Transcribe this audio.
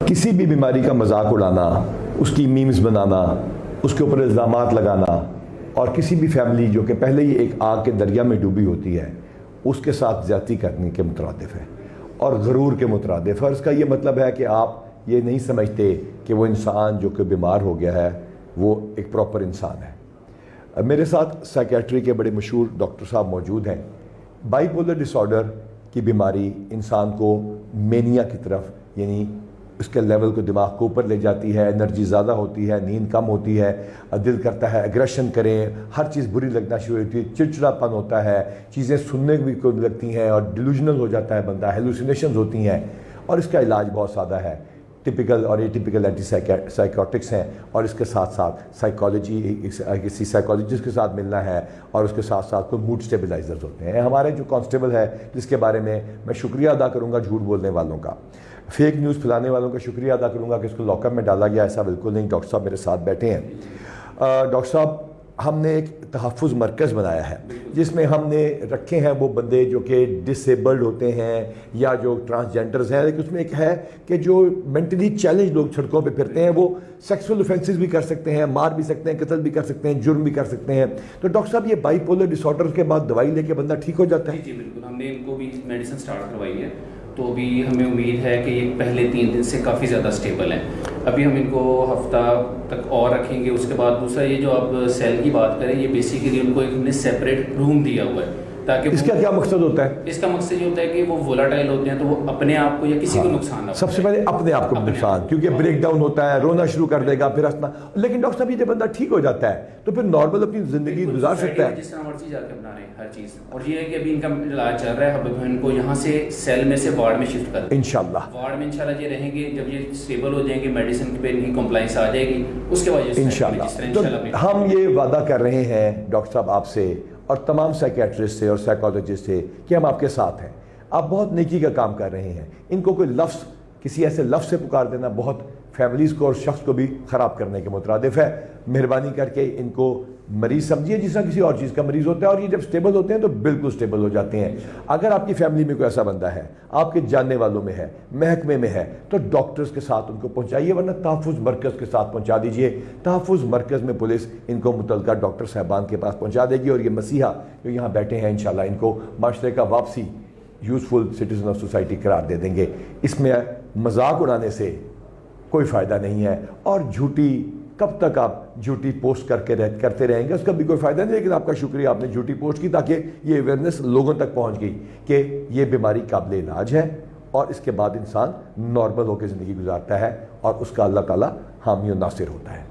کسی بھی بیماری کا مذاق اڑانا، اس کی میمز بنانا، اس کے اوپر الزامات لگانا، اور کسی بھی فیملی جو کہ پہلے ہی ایک آگ کے دریا میں ڈوبی ہوتی ہے اس کے ساتھ زیادتی کرنے کے مترادف ہے اور غرور کے مترادف ہے۔ اور اس کا یہ مطلب ہے کہ آپ یہ نہیں سمجھتے کہ وہ انسان جو کہ بیمار ہو گیا ہے وہ ایک پراپر انسان ہے۔ میرے ساتھ سائیکیٹری کے بڑے مشہور ڈاکٹر صاحب موجود ہیں۔ بائی پولر ڈس آرڈر کی بیماری انسان کو مینیا کی طرف، یعنی اس کے لیول کو دماغ کو اوپر لے جاتی ہے، انرجی زیادہ ہوتی ہے، نیند کم ہوتی ہے، دل کرتا ہے اگریشن کریں، ہر چیز بری لگنا شروع ہوتی ہے، چڑچڑا پن ہوتا ہے، چیزیں سننے بھی کو لگتی ہیں اور ڈیلوژنل ہو جاتا ہے بندہ، ہیلوسینیشنز ہوتی ہیں۔ اور اس کا علاج بہت سادہ ہے، ٹپیکل اور ایٹیپیکل اینٹی سائیکوٹکس ہیں، اور اس کے ساتھ ساتھ سائیکالوجی، کسی سائیکالوجسٹ کے ساتھ ملنا ہے، اور اس کے ساتھ ساتھ کوئی موڈ سٹیبلائزرز ہوتے ہیں۔ ہمارے جو کانسٹیبل ہے جس کے بارے میں شکریہ ادا کروں گا جھوٹ بولنے والوں کا، فیک نیوز پھیلانے والوں کا شکریہ ادا کروں گا کہ اس کو لاک اپ میں ڈالا گیا، ایسا بالکل نہیں۔ ڈاکٹر صاحب میرے ساتھ بیٹھے ہیں۔ ڈاکٹر صاحب ہم نے ایک تحفظ مرکز بنایا ہے جس میں ہم نے رکھے ہیں وہ بندے جو کہ ڈسیبلڈ ہوتے ہیں یا جو ٹرانسجینڈرز ہیں، لیکن اس میں ایک ہے کہ جو مینٹلی چیلنج لوگ سڑکوں پہ پھرتے ہیں، وہ سیکسول اوفینسز بھی کر سکتے ہیں، مار بھی سکتے ہیں، قتل بھی کر سکتے ہیں، جرم بھی کر سکتے ہیں۔ تو ڈاکٹر صاحب یہ بائی پولر ڈس آرڈر کے بعد دوائی لے کے بندہ ٹھیک ہو جاتا ہے؟ جی بالکل، ہم نے ان کو بھی میڈیسن سٹارٹ کروائی ہے، تو ابھی ہمیں امید ہے کہ یہ پہلے 3 دن سے کافی زیادہ سٹیبل ہیں۔ ابھی ہم ان کو ہفتہ تک اور رکھیں گے۔ اس کے بعد دوسرا یہ جو آپ سیل کی بات کریں، یہ بیسیکلی ان کو ایک ہم نے سیپریٹ روم دیا ہوا ہے تاکہ اس کا کیا مقصد ہوتا ہے؟ اس کا مقصد یہ ہوتا ہے کہ وہ وولاٹائل ہوتے ہیں تو وہ اپنے آپ کو یا کسی کو نقصان نہ ہو۔ سب سے پہلے اپنے آپ کو نقصان، کیونکہ بریک ڈاؤن ہوتا ہے، رونا شروع کر دے گا، پھر ہنسنا۔ لیکن ڈاکٹر صاحب یہ جب بندہ ٹھیک ہو جاتا ہے تو پھر نارمل اپنی زندگی گزار سکتا ہے، جس طرح مرضی جا کے اپنا رہے ہیں ہر چیز۔ اور یہ ہے کہ ابھی ان کا علاج چل رہا ہے، اب ان کو یہاں سے سیل میں سے وارڈ میں شفٹ کر دیں انشاءاللہ۔ وارڈ میں انشاءاللہ یہ رہیں گے، جب یہ اسٹیبل ہو جائیں گے، میڈیسن پہ ان کی کمپلائنس آ جائے گی، اس کے بعد انشاءاللہ۔ تو ہم یہ وعدہ کر رہے ہیں ڈاکٹر صاحب آپ سے اور تمام سائیکیٹرسٹ سے اور سائیکالوجسٹ سے کہ ہم آپ کے ساتھ ہیں۔ آپ بہت نیکی کا کام کر رہے ہیں۔ ان کو کوئی لفظ، کسی ایسے لفظ سے پکار دینا بہت فیملیز کو اور شخص کو بھی خراب کرنے کے مترادف ہے۔ مہربانی کر کے ان کو مریض سمجھیے جس طرح کسی اور چیز کا مریض ہوتا ہے، اور یہ جب سٹیبل ہوتے ہیں تو بالکل سٹیبل ہو جاتے ہیں۔ اگر آپ کی فیملی میں کوئی ایسا بندہ ہے، آپ کے جاننے والوں میں ہے، محکمے میں ہے، تو ڈاکٹرز کے ساتھ ان کو پہنچائیے، ورنہ تحفظ مرکز کے ساتھ پہنچا دیجئے۔ تحفظ مرکز میں پولیس ان کو متعلقہ ڈاکٹر صاحبان کے پاس پہنچا دے گی، اور یہ مسیحا جو یہاں بیٹھے ہیں انشاءاللہ ان کو معاشرے کا واپسی یوزفل سٹیزن آف سوسائٹی قرار دے دیں گے۔ اس میں مذاق اڑانے سے کوئی فائدہ نہیں ہے، اور جھوٹی کب تک آپ جھوٹی پوسٹ کرتے رہیں گے اس کا بھی کوئی فائدہ نہیں۔ لیکن آپ کا شکریہ، آپ نے جھوٹی پوسٹ کی تاکہ یہ اویئرنیس لوگوں تک پہنچ گئی کہ یہ بیماری قابل علاج ہے، اور اس کے بعد انسان نارمل ہو کے زندگی گزارتا ہے، اور اس کا اللہ تعالیٰ حامی و ناصر ہوتا ہے۔